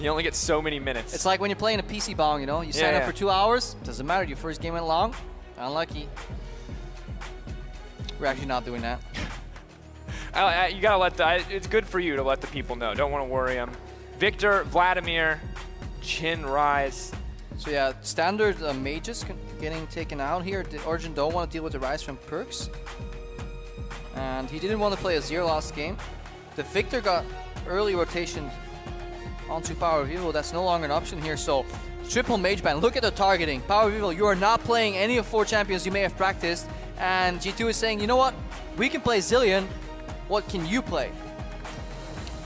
You only get so many minutes. It's like when you're playing a PC bong, you know? You sign up for 2 hours, doesn't matter, your first game went long, unlucky. We're actually not doing that. You gotta let it's good for you to let the people know. Don't want to worry them. Viktor, Vladimir, Jhin, Ryze. So yeah, standard mages getting taken out here. The Origen don't want to deal with the Ryze from Perkz. And he didn't want to play Azir last game. The Viktor got early rotation onto PowerOfEvil. That's no longer an option here. So triple mage ban. Look at the targeting. PowerOfEvil, you are not playing any of 4 champions you may have practiced. And G2 is saying, you know what? We can play Zillion. What can you play?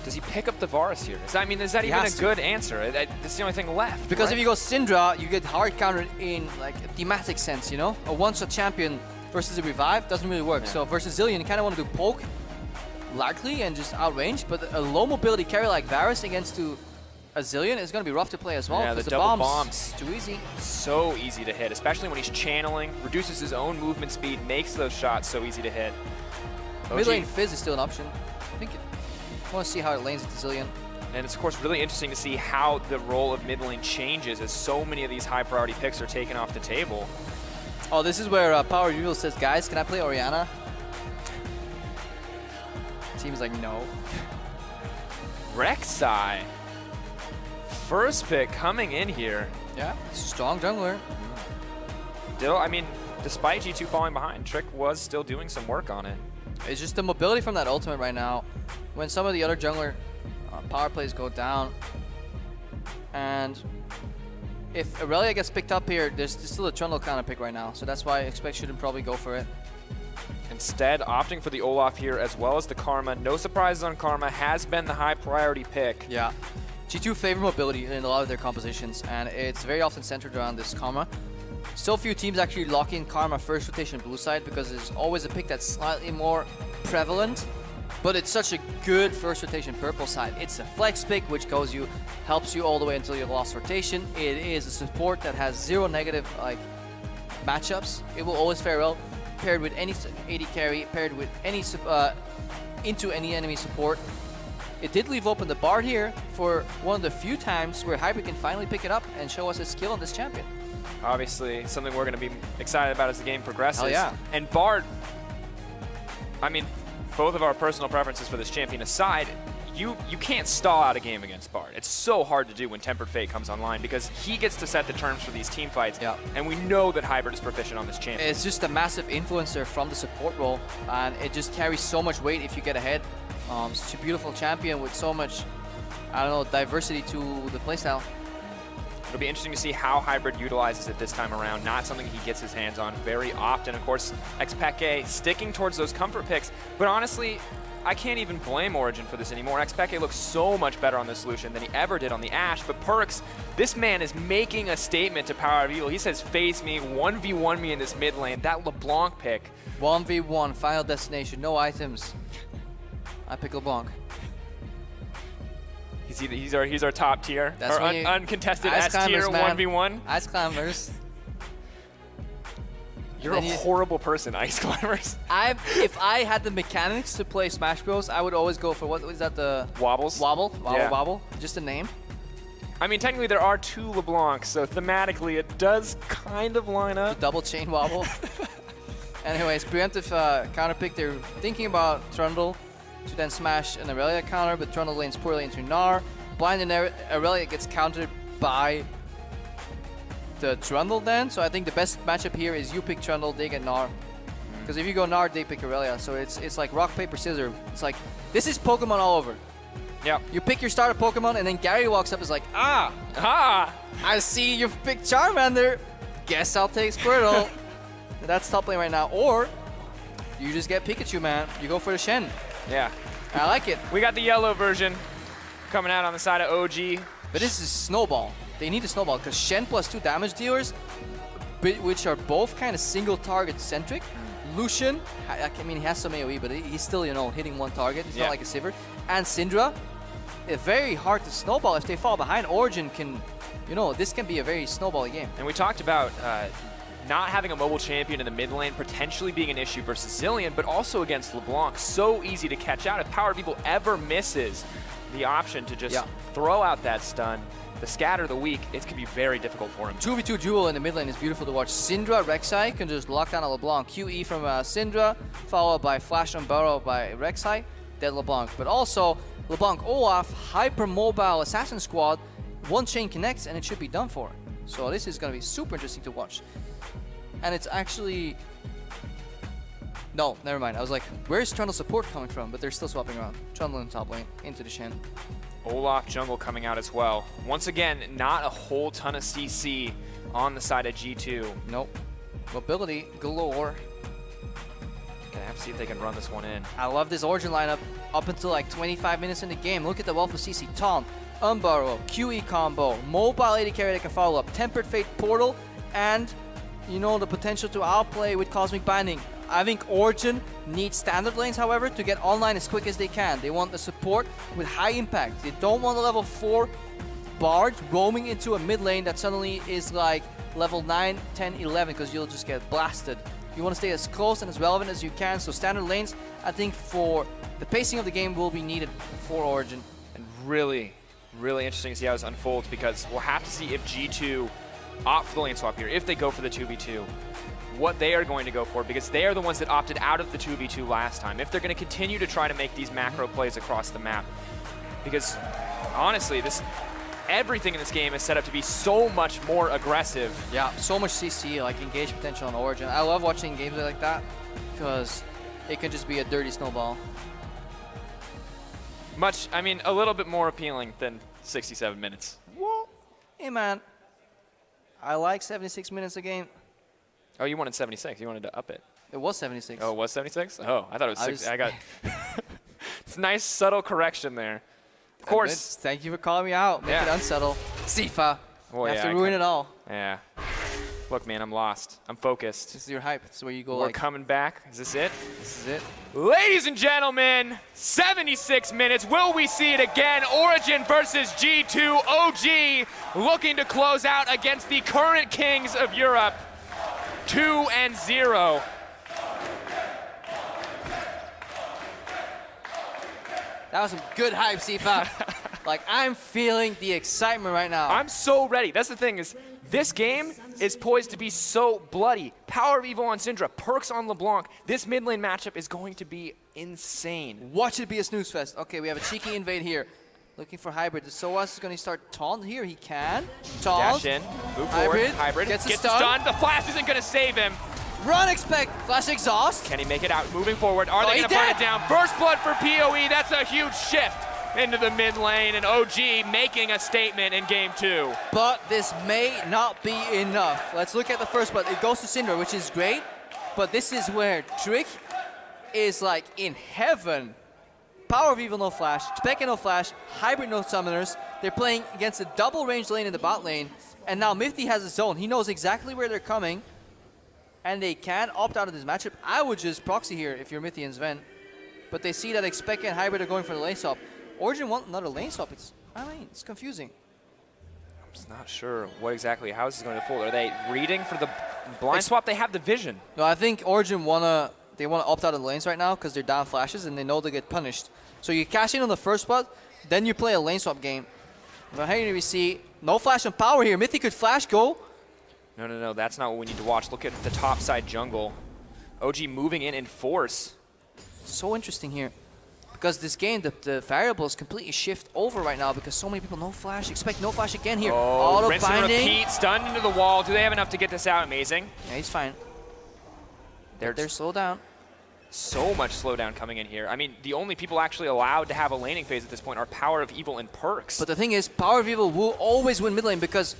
Does he pick up the Varus here? Is that even a good answer? That's the only thing left. Because right? if you go Syndra, you get hard countered in like a thematic sense, you know? A one-shot champion versus a revive doesn't really work. So versus Zillion, you kind of want to do poke, likely, and just outrange. But a low mobility carry like Varus against a Zillion is going to be rough to play as well. Yeah, the double bombs. Too easy. So easy to hit, especially when he's channeling, reduces his own movement speed, makes those shots so easy to hit. Mid lane Fizz is still an option. I want to see how it lanes into Zillion. And it's, of course, really interesting to see how the role of mid lane changes as so many of these high priority picks are taken off the table. Oh, this is where PowerOfEvil says, guys, can I play Orianna? Team's like, no. Rek'Sai. First pick coming in here. Yeah, it's a strong jungler. Still, I mean, despite G2 falling behind, Trick was still doing some work on it. It's just the mobility from that ultimate right now. When some of the other jungler power plays go down, and if Aurelia gets picked up here, there's still a Trundle kind of pick right now, so that's why xPeke shouldn't probably go for it. Instead, opting for the Olaf here as well as the Karma. No surprises on Karma, has been the high priority pick. Yeah. G2 favor mobility in a lot of their compositions, and it's very often centered around this Karma. Still few teams actually lock in Karma first rotation blue side because there's always a pick that's slightly more prevalent, but it's such a good first rotation purple side. It's a flex pick which helps you all the way until you lost rotation. It is a support that has 0 negative matchups. It will always fare well paired with any AD carry, paired with any into any enemy support. It did leave open the Bard here for one of the few times where Hybrid can finally pick it up and show us his skill on this champion. Obviously, something we're going to be excited about as the game progresses. Hell yeah. And Bard, I mean, both of our personal preferences for this champion aside, you can't stall out a game against Bard. It's so hard to do when Tempered Fate comes online because he gets to set the terms for these team fights. Yeah. And we know that Hybrid is proficient on this champion. It's just a massive influencer from the support role, and it just carries so much weight if you get ahead. Such a beautiful champion with so much, I don't know, diversity to the playstyle. It'll be interesting to see how Hybrid utilizes it this time around. Not something he gets his hands on very often. Of course, xPeke sticking towards those comfort picks. But honestly, I can't even blame Origen for this anymore. xPeke looks so much better on this Lucian than he ever did on the Ashe. But Perkz, this man is making a statement to PowerOfEvil. He says, face me, 1v1 me in this mid lane. That LeBlanc pick. 1v1, final destination, no items. I pick LeBlanc. He's our top tier. That's our uncontested S tier 1v1. Ice Climbers. You're a horrible person, Ice Climbers. If I had the mechanics to play Smash Bros, I would always go for what is that, the Wobbles? Wobble. Just a name. I mean, technically there are 2 LeBlancs, so thematically it does kind of line up. The double chain wobble. Anyways, preemptive counter pick. They're thinking about Trundle to then smash an Aurelia counter, but Trundle lanes poorly into Gnar. Blind and Aurelia gets countered by the Trundle then, so I think the best matchup here is you pick Trundle, they get Gnar. Because if you go Gnar, they pick Aurelia, so it's like rock, paper, scissors. It's like, this is Pokemon all over. Yeah. You pick your starter Pokemon, and then Gary walks up and is like, I see you've picked Charmander. Guess I'll take Squirtle. That's top lane right now. Or you just get Pikachu, man. You go for the Shen. Yeah. I like it. We got the yellow version coming out on the side of OG. But this is Snowball. They need a Snowball because Shen plus 2 damage dealers, which are both kind of single target centric. Lucian, I mean, he has some AoE, but he's still, you know, hitting one target. It's not like a Sivir. And Syndra, it's very hard to snowball. If they fall behind, Origen can, you know, this can be a very snowball game. And we talked about not having a mobile champion in the mid lane potentially being an issue versus Zillion, but also against LeBlanc. So easy to catch out. If PowerOfEvil ever misses the option to just throw out that stun, the scatter the weak, it can be very difficult for him. 2v2 duel in the mid lane is beautiful to watch. Syndra, Rek'Sai can just lock down a LeBlanc. QE from Syndra, followed by Flash on Burrow by Rek'Sai, dead LeBlanc. But also, LeBlanc Olaf, hyper-mobile assassin squad, one chain connects and it should be done for. So this is going to be super interesting to watch. And it's actually... No, never mind. I was like, where's Trundle support coming from? But they're still swapping around. Trundle in top lane, into the Shen. Olaf jungle coming out as well. Once again, not a whole ton of CC on the side of G2. Nope. Mobility galore. Gonna have to see if they can run this one in. I love this Origen lineup up until like 25 minutes in the game. Look at the wealth of CC. Taunt, Unburrow, QE combo, mobile AD carry that can follow up, Tempered Fate Portal, and you know the potential to outplay with Cosmic Binding. I think Origen needs standard lanes, however, to get online as quick as they can. They want the support with high impact. They don't want a level 4 Bard roaming into a mid lane that suddenly is like level 9, 10, 11 because you'll just get blasted. You want to stay as close and as relevant as you can. So standard lanes, I think for the pacing of the game will be needed for Origen. And really, really interesting to see how this unfolds because we'll have to see if G2 opt for the lane swap here, if they go for the 2v2. What they are going to go for, because they are the ones that opted out of the 2v2 last time. If they're going to continue to try to make these macro plays across the map. Because honestly, everything in this game is set up to be so much more aggressive. Yeah, so much CC, like engage potential on Origen. I love watching games like that because it can just be a dirty snowball. A little bit more appealing than 67 minutes. Well, hey man, I like 76 minutes a game. Oh, you wanted 76. You wanted to up it. It was 76. Oh, it was 76? Oh, I thought it was 60. I got... It's a nice, subtle correction there. Of course. Thank you for calling me out. Make it unsettle. Sifa. Well, you have to ruin it all. Yeah. Look, man, I'm lost. I'm focused. This is your hype. This is where you go. We're coming back. Is this it? This is it. Ladies and gentlemen, 76 minutes. Will we see it again? Origen versus G2 OG looking to close out against the current kings of Europe. 2-0. That was some good hype, Sifa. Like, I'm feeling the excitement right now. I'm so ready. That's the thing is, this game is poised to be so bloody. PowerOfEvil on Syndra, Perkz on LeBlanc. This mid lane matchup is going to be insane. Watch it be a snooze fest. Okay, we have a cheeky invade here. Looking for hybrid. The sOAZ is going to start taunt here. He can. Taunt. Dash in. Move forward. Hybrid. Gets the stun. The flash isn't going to save him. Run, xPeke. Flash exhaust. Can he make it out? Moving forward. Are they going to burn it down? First blood for PoE. That's a huge shift into the mid lane. And OG making a statement in game 2. But this may not be enough. Let's look at the first blood. It goes to Syndra, which is great. But this is where Trick is like in heaven. PowerOfEvil no flash, xPeke no flash, hybrid no summoners. They're playing against a double range lane in the bot lane. And now mithy has a zone. He knows exactly where they're coming. And they can opt out of this matchup. I would just proxy here if you're mithy and Zven. But they see that xPeke and hybrid are going for the lane swap. Origen want another lane swap. It's confusing. I'm just not sure what exactly, how this is going to fold. Are they reading for the blind swap? They have the vision. No, I think Origen they want to opt out of the lanes right now because they're down flashes and they know they get punished. So you cash in on the first spot, then you play a lane swap game. But here we see no flash on power here. mithy could flash go. No, that's not what we need to watch. Look at the top side jungle. OG moving in force. So interesting here. Because this game, the variables completely shift over right now because so many people no flash. Expect no flash again here. Oh, rinse and repeat, stunned into the wall. Do they have enough to get this out? Amazing. Yeah, he's fine. They're slowed down. So much slowdown coming in here. I mean, the only people actually allowed to have a laning phase at this point are PowerOfEvil and Perkz. But the thing is, PowerOfEvil will always win mid lane because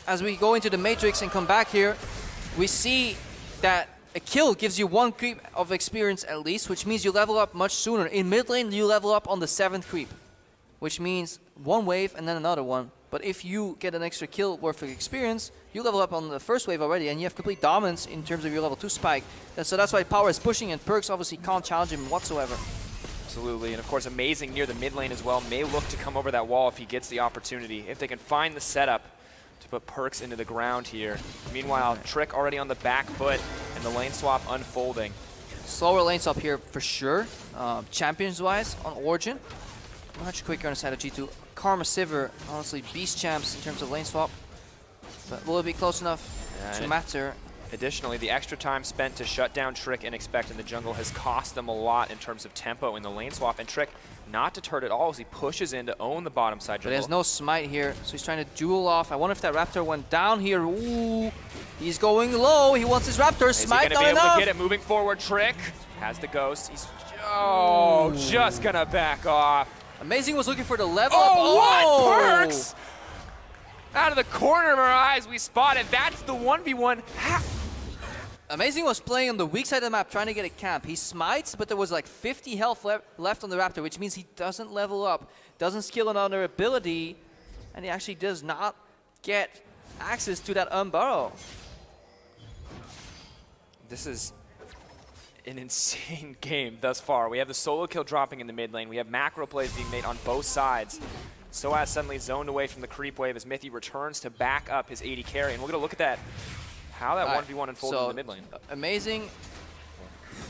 as we go into the Matrix and come back here, we see that a kill gives you 1 creep of experience at least, which means you level up much sooner. In mid lane, you level up on the 7th creep, which means 1 wave and then another one. But if you get an extra kill worth of experience, you level up on the first wave already, and you have complete dominance in terms of your level 2 spike. And so that's why Power is pushing, and Perkz obviously can't challenge him whatsoever. Absolutely, and of course Amazing near the mid lane as well. May look to come over that wall if he gets the opportunity. If they can find the setup to put Perkz into the ground here. Meanwhile, Trick already on the back foot, and the lane swap unfolding. Slower lane swap here for sure, champions-wise on Origen. much quicker on the side of G2. Karma Sivir, honestly, beast champs in terms of lane swap. But will it be close enough to matter? Additionally, the extra time spent to shut down Trick and xPeke in the jungle has cost them a lot in terms of tempo in the lane swap. And Trick, not deterred at all as he pushes in to own the bottom side jungle. But there's no smite here, so he's trying to duel off. I wonder if that Raptor went down here. Ooh, he's going low. He wants his Raptor. Smite not enough. Is he going to be able to get it? Moving forward, Trick has the ghost. He's just going to back off. Amazing was looking for the level up. What? Perkz! Out of the corner of our eyes, we spotted. That's the 1v1. Amazing was playing on the weak side of the map, trying to get a camp. He smites, but there was like 50 health left on the Raptor, which means he doesn't level up, doesn't skill another ability, and he actually does not get access to that Burrow. This is an insane game thus far. We have the solo kill dropping in the mid lane. We have macro plays being made on both sides. sOAZ suddenly zoned away from the creep wave as mithy returns to back up his AD carry. And we're going to look at that. How that 1v1 unfolded in the mid lane. Amazing.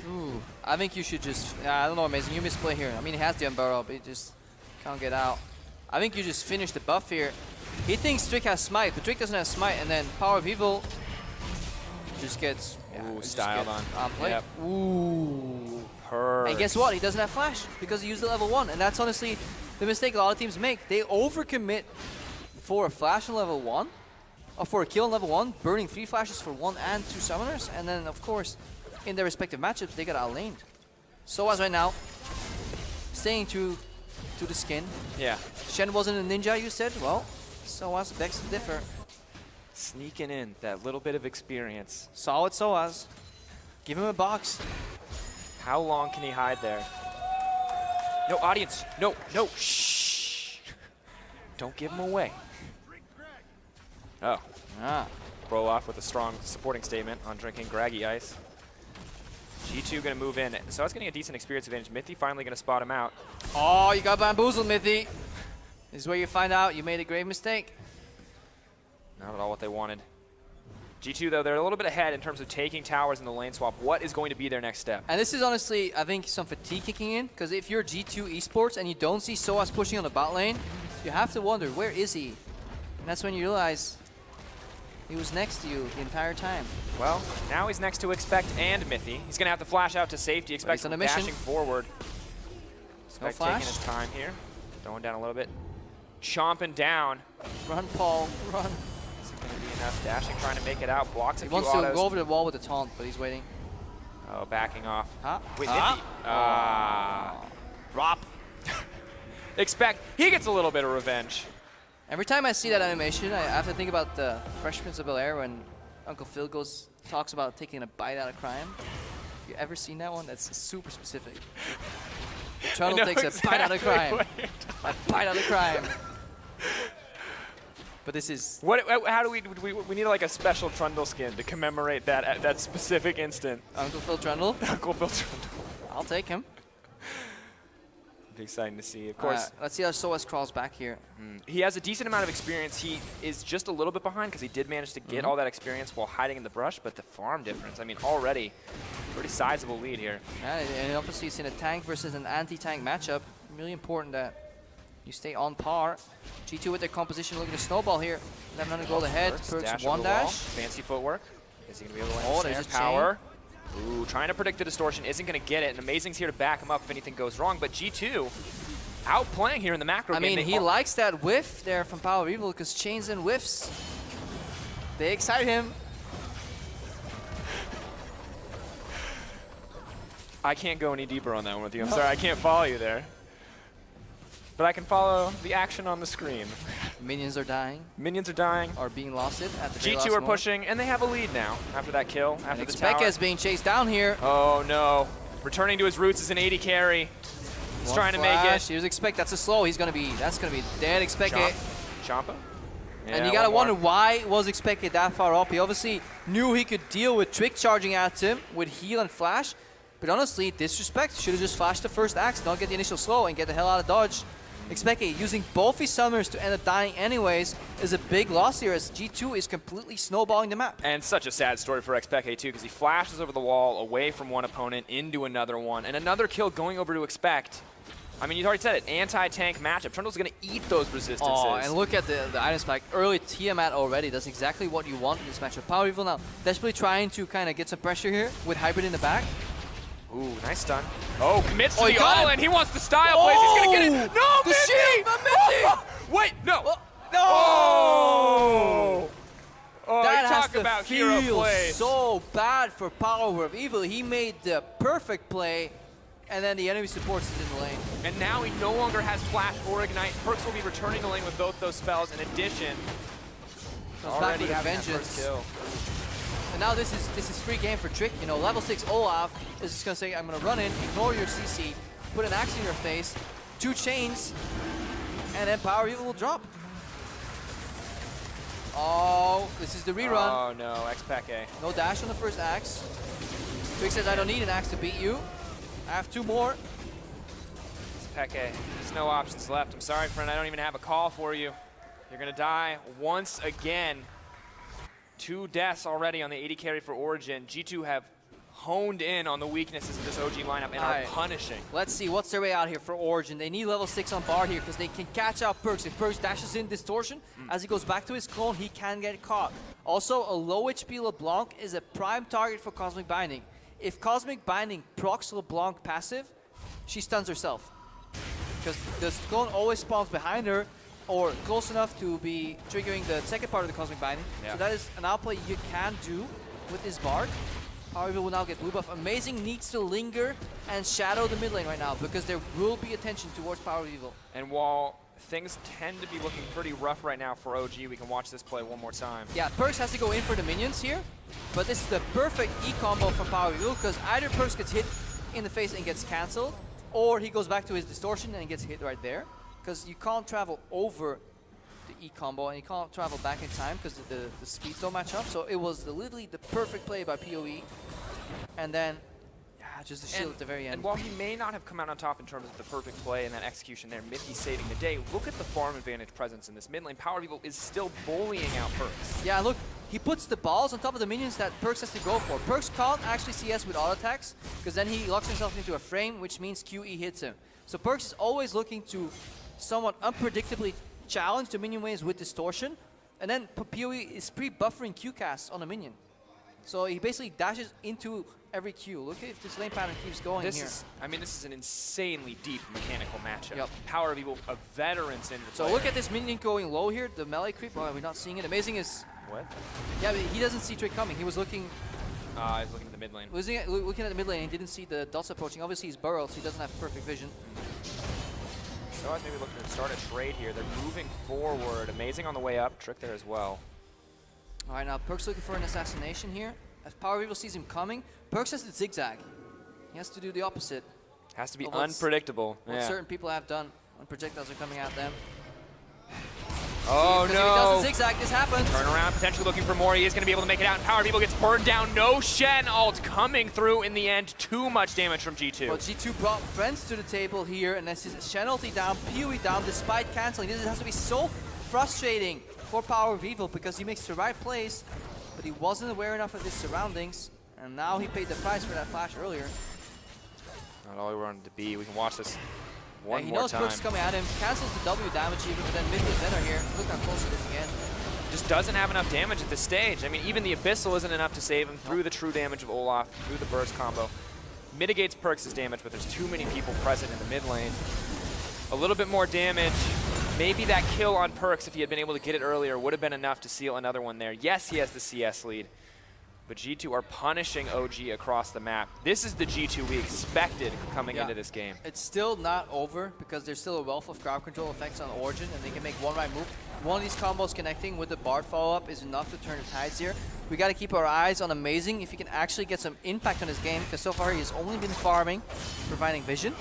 Ooh, I think you should just... I don't know, Amazing. You misplay here. I mean, he has the Burrow, but he just can't get out. I think you just finish the buff here. He thinks Trick has Smite, but Trick doesn't have Smite, and then PowerOfEvil just gets... styled on. Play. Yep. Ooh. Perkz. And guess what? He doesn't have Flash because he used the level 1, and that's honestly the mistake a lot of teams make. They overcommit for a Flash on level 1. Or for a kill on level 1, burning 3 flashes for 1 and 2 summoners, and then of course, in their respective matchups, they got outlaned. sOAZ right now, staying true to the skin. Yeah. Shen wasn't a ninja, you said? Well, sOAZ begs to differ. Sneaking in that little bit of experience. Solid sOAZ. Give him a box. How long can he hide there? No, audience. No, no. Shh. Don't give him away. Oh. Olaf with a strong supporting statement on drinking Graggy Ice. G2 going to move in. So I was getting a decent experience advantage. mithy finally going to spot him out. Oh, you got bamboozled, mithy. This is where you find out you made a grave mistake. Not at all what they wanted. G2, though, they're a little bit ahead in terms of taking towers in the lane swap. What is going to be their next step? And this is honestly, I think, some fatigue kicking in. Because if you're G2 Esports and you don't see sOAZ pushing on the bot lane, you have to wonder, where is he? And that's when you realize he was next to you the entire time. Well, now he's next to xPeke and mithy. He's going to have to flash out to safety. xPeke on a mission. Dashing forward. No xPeke flash. taking his time here. Throwing down a little bit. Chomping down. Run, Paul, run. Is it going to be enough? Dashing, trying to make it out. Blocks a He few wants autos. to go over the wall with the taunt, but he's waiting. Oh, backing off. Wait, Drop. xPeke, he gets a little bit of revenge. Every time I see that animation, I have to think about the Fresh Prince of Bel-Air when Uncle Phil talks about taking a bite out of crime. You ever seen that one? That's super specific. Trundle takes a bite out of crime. A bite out of crime. But this is... How do we need like a special Trundle skin to commemorate that specific instant. Uncle Phil Trundle? Uncle Phil Trundle. I'll take him. Be exciting to see, of course. Let's see how sOAZ crawls back here. He has a decent amount of experience. He is just a little bit behind because he did manage to get all that experience while hiding in the brush, but the farm difference, I mean, already pretty sizable lead here. Yeah, and obviously it's in a tank versus an anti-tank matchup. Really important that you stay on par. G2 with their composition looking to snowball here. 1100 gold ahead. Perkz one dash. Fancy footwork. Is he going to be able to land there's power? Ooh, trying to predict the distortion, isn't going to get it, and Amazing's here to back him up if anything goes wrong, but G2 outplaying here in the macro game. I mean, he likes that whiff there from PowerOfEvil because chains and whiffs, they excite him. I can't go any deeper on that one with you. I'm sorry, I can't follow you there. But I can follow the action on the screen. Minions are dying. Minions are dying. Are being lost at the very G2 last are moment. pushing, and they have a lead now after that kill, after the tower. xPeke is being chased down here. Oh no. Returning to his roots is an 80 carry. He's trying to make it. Here's xPeke, that's a slow. That's gonna be dead xPeke. Champa? Yeah, and you gotta wonder why was xPeke that far up. He obviously knew he could deal with Trick charging at him with heal and flash. But honestly, disrespect. Should have just flashed the first axe, not get the initial slow, and get the hell out of dodge. xPeke using both his summoners to end up dying anyways is a big loss here as G2 is completely snowballing the map. And such a sad story for xPeke too, because he flashes over the wall away from one opponent into another one, and another kill going over to xPeke. I mean, you already said it, anti-tank matchup. Trundle's going to eat those resistances. Oh, and look at the item spike. Early Tiamat already. That's exactly what you want in this matchup. PowerOfEvil now desperately trying to kind of get some pressure here with Hybrid in the back. Ooh, nice stun. Oh, commits to he the got all, him. and he wants the style plays. He's going to get it. No, the Mithy! shield from Mithy! Wait, no. No! Oh, That you has talk to about hero feel plays. so bad for PowerOfEvil. He made the perfect play, and then the enemy supports it in the lane. And now he no longer has Flash or Ignite. Perkz will be returning the lane with both those spells. In addition, Comes back already with a having that vengeance. first kill. And now this is free game for Trick. You know, level 6 Olaf is just gonna say, I'm gonna run in, ignore your CC, put an axe in your face, 2 chains, and then PowerOfEvil will drop. Oh, this is the rerun. Oh no, xPeke. No dash on the first axe. Trick says, I don't need an axe to beat you. I have 2 more. xPeke, there's no options left. I'm sorry, friend, I don't even have a call for you. You're gonna die once again. 2 deaths already on the 80 carry for Origen. G2 have honed in on the weaknesses of this OG lineup and are punishing. Let's see what's their way out here for Origen. They need level 6 on Bard here because they can catch out Perkz. If Perkz dashes in Distortion, as he goes back to his clone, he can get caught. Also, a low HP LeBlanc is a prime target for Cosmic Binding. If Cosmic Binding procs LeBlanc passive, she stuns herself. Because the clone always spawns behind her or close enough to be triggering the second part of the Cosmic Binding. Yeah. So that is an outplay you can do with this Bard. PowerOfEvil will now get blue buff. Amazing needs to linger and shadow the mid lane right now because there will be attention towards PowerOfEvil. And while things tend to be looking pretty rough right now for OG, we can watch this play one more time. Yeah, Perkz has to go in for the minions here, but this is the perfect E-combo from PowerOfEvil because either Perkz gets hit in the face and gets cancelled, or he goes back to his Distortion and gets hit right there. Because you can't travel over the E-combo and you can't travel back in time because the speeds don't match up. So it was literally the perfect play by PoE. And then, yeah, just the shield at the very end. And while he may not have come out on top in terms of the perfect play and that execution there, Mithy saving the day, look at the farm advantage presence in this mid lane. PowerOfEvil is still bullying out Perkz. Yeah, look, he puts the balls on top of the minions that Perkz has to go for. Perkz can't actually CS with auto attacks because then he locks himself into a frame, which means QE hits him. So Perkz is always looking to somewhat unpredictably challenge the minion waves with Distortion, and then PoE is pre-buffering Q casts on a minion. So he basically dashes into every Q. Look if this lane pattern keeps going This here. is an insanely deep mechanical matchup. Yep. PowerOfEvil, a veteran Syndra So player. look at this minion going low here, the melee creep. Oh, we're not seeing it. Amazing is, What? yeah, but he doesn't see Trick coming. He was looking He's looking at the mid lane. looking at the mid lane and didn't see the dots approaching. Obviously he's burrowed, so he doesn't have perfect vision. sOAZ maybe looking to start a trade here. They're moving forward. Amazing on the way up. Trick there as well. All right, now Perkz looking for an assassination here. As PowerOfEvil sees him coming, Perkz has to zigzag. He has to do the opposite Has to be Of what's- unpredictable. what Yeah. certain people have done when projectiles are coming at them. Oh Because if he does no. the zigzag, this happens. Turn around, potentially looking for more. He is going to be able to make it out. And PowerOfEvil gets burned down. No Shen ult coming through in the end. Too much damage from G2. Well, G2 brought friends to the table here, and this is Shen ulti down, PoE down, despite canceling. This has to be so frustrating for PowerOfEvil because he makes the right plays, but he wasn't aware enough of his surroundings, and now he paid the price for that flash earlier. Not all we wanted to be. We can watch this one Yeah, he more knows time. Perkz coming at him, cancels the W damage even, but then mithy and Zven are here. Look how close it is again. Just doesn't have enough damage at this stage. I mean, even the Abyssal isn't enough to save him through the true damage of Olaf, through the burst combo. Mitigates Perkz' damage, but there's too many people present in the mid lane. A little bit more damage. Maybe that kill on Perkz, if he had been able to get it earlier, would have been enough to seal another one there. Yes, he has the CS lead, but G2 are punishing OG across the map. This is the G2 we expected coming into this game. It's still not over because there's still a wealth of crowd control effects on Origen, and they can make one right move. One of these combos connecting with the Bard follow-up is enough to turn the tides here. We got to keep our eyes on Amazing if he can actually get some impact on his game, because so far he has only been farming, providing vision.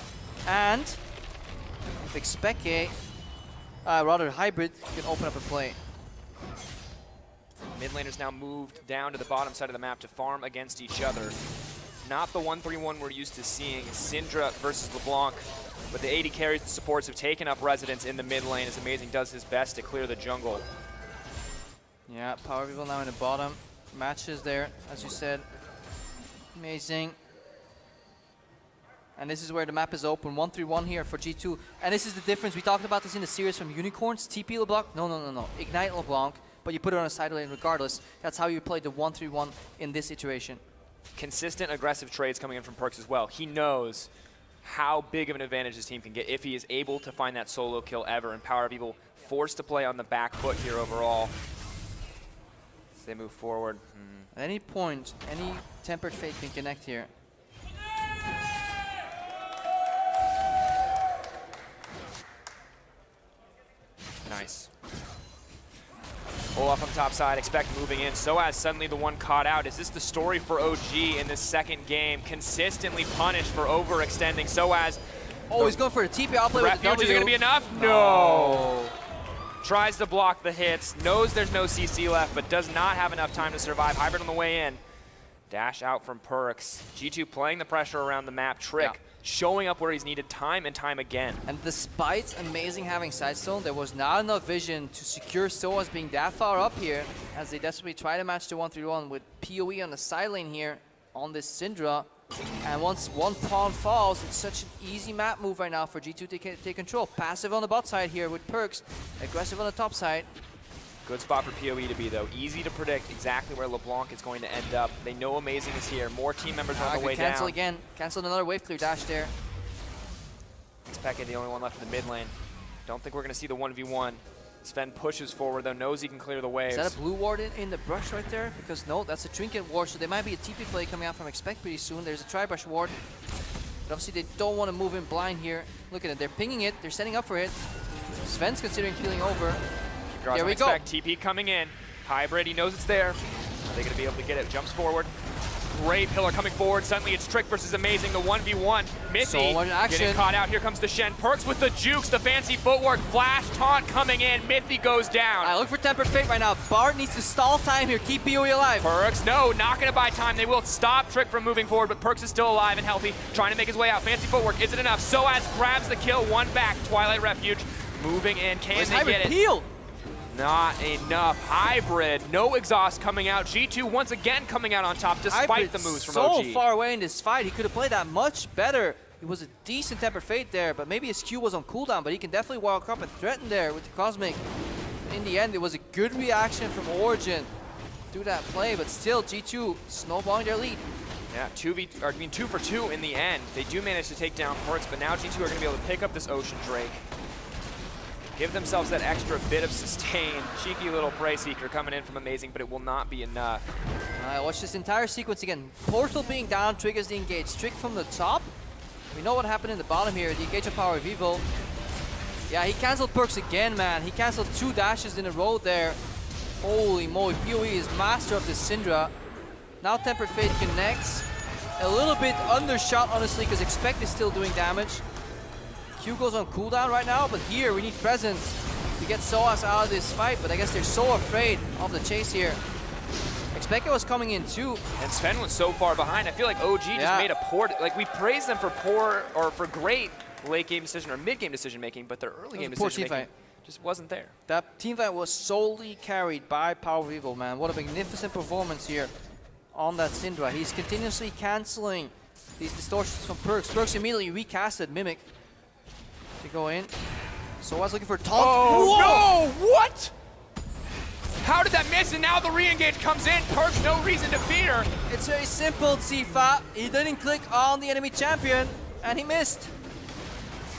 And if xPeke, rather Hybrid, can open up a play. Mid laners now moved down to the bottom side of the map to farm against each other. Not the 1-3-1 we're used to seeing. Syndra versus LeBlanc, but the 80 carry supports have taken up residence in the mid lane as Amazing does his best to clear the jungle. Yeah, PowerOfEvil now in the bottom. Matches there, as you said. Amazing. And this is where the map is open. 1-3-1 here for G2. And this is the difference. We talked about this in the series from Unicorns. TP LeBlanc. No. Ignite LeBlanc. But you put it on a side lane regardless. That's how you play the 1-3-1 in this situation. Consistent aggressive trades coming in from Perkz as well. He knows how big of an advantage his team can get if he is able to find that solo kill ever. And PowerOfEvil forced to play on the back foot here overall. As they move forward. At any point, any Tempered Fate can connect here. Nice. Olaf on top side, xPeke moving in. sOAZ suddenly the one caught out. Is this the story for OG in this second game? Consistently punished for overextending. sOAZ. Oh, he's going for a TP. I'll play with the Refuge, W. is it going to be enough? No. Tries to block the hits. Knows there's no CC left, but does not have enough time to survive. Hybrid on the way in. Dash out from Perkz. G2 playing the pressure around the map. Trick showing up where he's needed time and time again. And despite amazing having Sidestone, there was not enough vision to secure sOAZ being that far up here as they desperately try to match the 1-3-1 with PoE on the side lane here on this Syndra. And once one pawn falls, it's such an easy map move right now for G2 to take control. Passive on the bot side here with Perkz, aggressive on the top side. Good spot for PoE to be, though. Easy to predict exactly where LeBlanc is going to end up. They know Amazing is here. More team members on the way cancel down. Again. Cancel another wave clear dash there. xPeke the only one left in the mid lane. Don't think we're going to see the 1v1. Zven pushes forward, though. Knows he can clear the waves. Is that a blue ward in the brush right there? Because no, that's a trinket ward, so there might be a TP play coming out from xPeke pretty soon. There's a tri-brush ward. But obviously they don't want to move in blind here. Look at it. They're pinging it. They're setting up for it. Sven's considering peeling over. There we go. TP coming in. Hybrid, he knows it's there. Are they going to be able to get it? Jumps forward. Great pillar coming forward. Suddenly it's Trick versus Amazing, the 1v1. mithy so much action. Getting caught out. Here comes the Shen. Perkz with the jukes, the fancy footwork. Flash taunt coming in. mithy goes down. I look for Tempered Fate right now. Bart needs to stall time here. Keep PoE alive. Perkz, no, not going to buy time. They will stop Trick from moving forward, but Perkz is still alive and healthy. Trying to make his way out. Fancy footwork. Is it enough? sOAZ grabs the kill. One back. Twilight Refuge moving in. Can they get it? Peel. Not enough. Hybrid, no exhaust coming out. G2 once again coming out on top despite Hybrid the moves from so OG. far away in this fight. He could have played that much better. It was a decent Tempered Fate there, but maybe his Q was on cooldown, but he can definitely walk up and threaten there with the Cosmic. In the end, it was a good reaction from Origen to that play, but still G2 snowballing their lead. Yeah, 2 for 2 in the end. They do manage to take down Perkz, but now G2 are going to be able to pick up this Ocean Drake. Give themselves that extra bit of sustain. Cheeky little Prey Seeker coming in from Amazing, but it will not be enough. Watch this entire sequence again. Portal being down triggers the engage. Trick from the top. We know what happened in the bottom here. The engage of PowerOfEvil. Yeah, he canceled Perkz again, man. He canceled 2 dashes in a row there. Holy moly, PoE is master of this Syndra. Now Tempered Fate connects. A little bit undershot, honestly, because xPeke is still doing damage. Q goes on cooldown right now, but here we need presence to get sOAZ out of this fight, but I guess they're so afraid of the chase here. xPeke was coming in too. And Sven was so far behind. I feel like OG just made a poor, like we praise them for poor, or for great late game decision or mid game decision making, but their early game decision making just wasn't there. That team fight was solely carried by PowerOfEvil, man. What a magnificent performance here on that Syndra. He's continuously canceling these distortions from Perkz. Perkz immediately recasted Mimic to go in. sOAZ looking for a taunt. Oh, no! What? How did that miss? And now the re-engage comes in. Perkz, no reason to fear. It's very simple, Tsifa. He didn't click on the enemy champion, and he missed.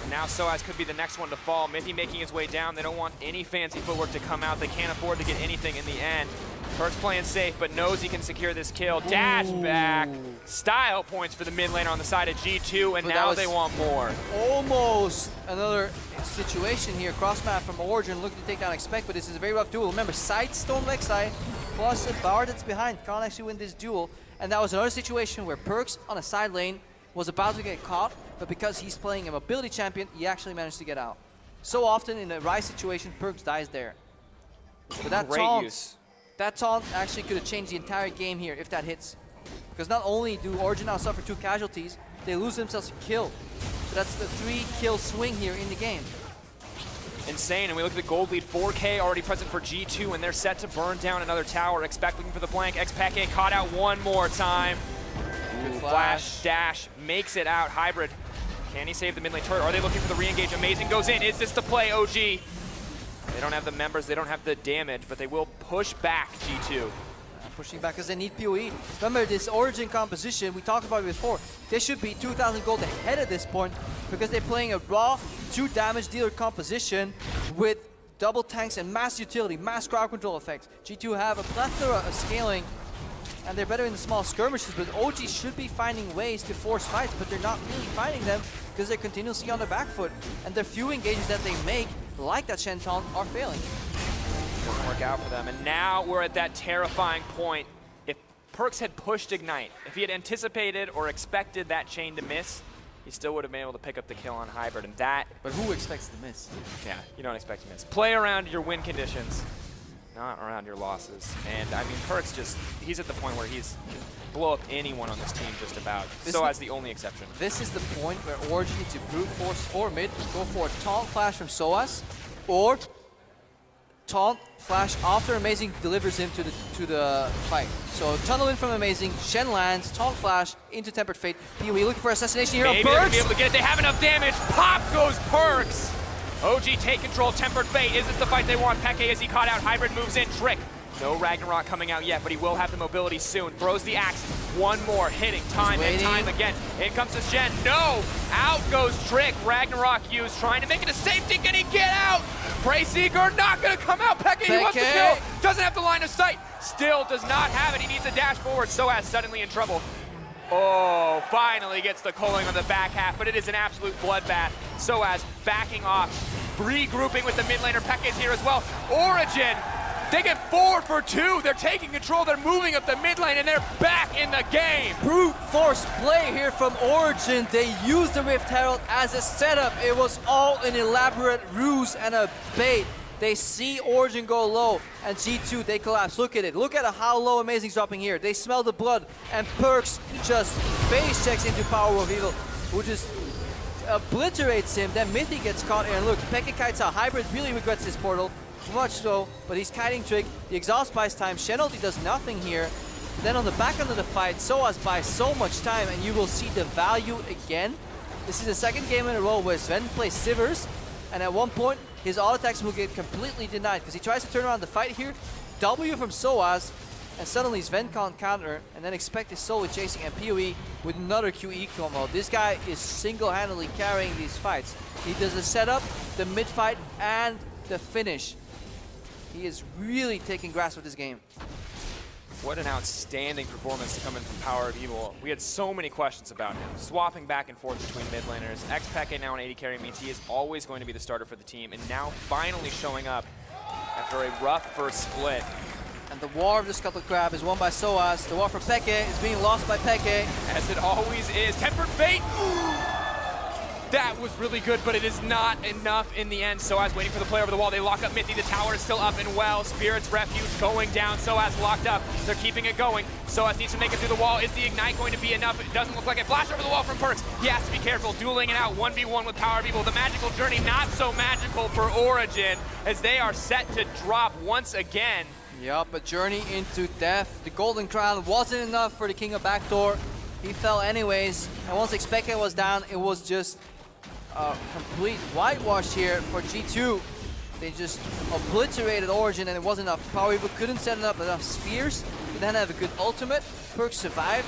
And now sOAZ could be the next one to fall. mithy making his way down. They don't want any fancy footwork to come out. They can't afford to get anything in the end. Perkz playing safe, but knows he can secure this kill. Dash back. Style points for the mid laner on the side of G2, and now they want more. Almost another situation here. Cross map from Origen looking to take down xPeke, but this is a very rough duel. Remember, Sidestone Rek'Sai plus a Bard that's behind can't actually win this duel. And that was another situation where Perkz on a side lane was about to get caught, but because he's playing a mobility champion, he actually managed to get out. So often in a Ryze situation, Perkz dies there. But that That taunt actually could have changed the entire game here if that hits. Because not only do Origen now suffer 2 casualties, they lose themselves a kill. So that's the 3-kill swing here in the game. Insane, and we look at the gold lead, 4K already present for G2, and they're set to burn down another tower. xPeke looking for the flank. xPeke caught out one more time. Good Flash dash makes it out. Hybrid Can he save the mid lane turret? Are they looking for the re-engage? Amazing goes in. Is this the play, OG? They don't have the members, they don't have the damage, but they will push back G2. Pushing back because they need PoE. Remember this Origen composition, we talked about it before. They should be 2,000 gold ahead at this point because they're playing a raw 2 damage dealer composition with double tanks and mass utility, mass crowd control effects. G2 have a plethora of scaling and they're better in the small skirmishes, but OG should be finding ways to force fights, but they're not really finding them because they're continuously on their back foot, and the few engages that they make, like that Shen taunt, are failing. Doesn't work out for them, and now we're at that terrifying point. If Perkz had pushed Ignite, if he had anticipated or expected that chain to miss, he still would have been able to pick up the kill on Hybrid, and that... But who expects to miss? Yeah, you don't expect to miss. Play around your win conditions, not around your losses. And I mean, Perkz he's at the point where he's can blow up anyone on this team just about. sOAZ the only exception. This is the point where Origen needs to brute force for mid, go for a taunt flash from sOAZ, or taunt flash after Amazing delivers him to the fight. So tunnel in from Amazing, Shen lands, taunt flash into Tempered Fate. PoE looking for assassination here on Maybe they'll Perkz. be able to get it. They have enough damage. Pop goes Perkz. OG take control. Tempered Fate. Is this the fight they want? PeKe as he caught out. Hybrid moves in. Trick. No Ragnarok coming out yet, but he will have the mobility soon. Throws the axe. One more hitting time and time again. In comes the Shen. No! Out goes Trick. Ragnarok used, trying to make it a safety. Can he get out? Prey Seeker not gonna come out. PeKe, he wants to kill. Doesn't have the line of sight. Still does not have it. He needs a dash forward. sOAZ suddenly in trouble. Oh, finally gets the culling on the back half, but it is an absolute bloodbath. sOAZ backing off, regrouping with the mid laner. PeKe's here as well. Origen, they get 4 for 2. They're taking control. They're moving up the mid lane, and they're back in the game. Brute force play here from Origen. They used the Rift Herald as a setup. It was all an elaborate ruse and a bait. They see Origen go low, and G2, they collapse. Look at it. Look at how low Amazing's dropping here. They smell the blood, and Perkz just base checks into PowerOfEvil, who just obliterates him. Then mithy gets caught here, and look, PeKe kites out. Hybrid really regrets this portal, much so, but he's kiting Trick. The exhaust buys time. Shen ulti does nothing here. Then on the back end of the fight, sOAZ buys so much time, and you will see the value again. This is the second game in a row where Zven plays Sivirs, and at one point, his auto attacks will get completely denied because he tries to turn around the fight here. W from sOAZ, and suddenly Zven can't counter, and then xPeke is solely chasing, and PoE with another QE combo. This guy is single-handedly carrying these fights. He does the setup, the mid-fight, and the finish. He is really taking grasp of this game. What an outstanding performance to come in from PowerOfEvil. We had so many questions about him. Swapping back and forth between mid laners. xPeke now an 80 carry means he is always going to be the starter for the team, and now finally showing up after a rough first split. And the War of the Scuttle Crab is won by sOAZ. The War for PeKe is being lost by PeKe. As it always is. Tempered Fate! That was really good, but it is not enough in the end. sOAZ waiting for the play over the wall. They lock up mithy. The tower is still up and well. Spirit's Refuge going down. sOAZ locked up. They're keeping it going. sOAZ needs to make it through the wall. Is the Ignite going to be enough? It doesn't look like it. Flash over the wall from Perkz. He has to be careful. Dueling it out 1v1 with PowerOfEvil. The magical journey not so magical for Origen as they are set to drop once again. Yup, a journey into death. The Golden Crown wasn't enough for the King of Backdoor. He fell anyways. And once xPeke was down, it was just complete whitewash here for G2. They just obliterated Origen, and it wasn't enough. PowerOfEvil couldn't set up enough spheres to then have a good ultimate. Perkz survived,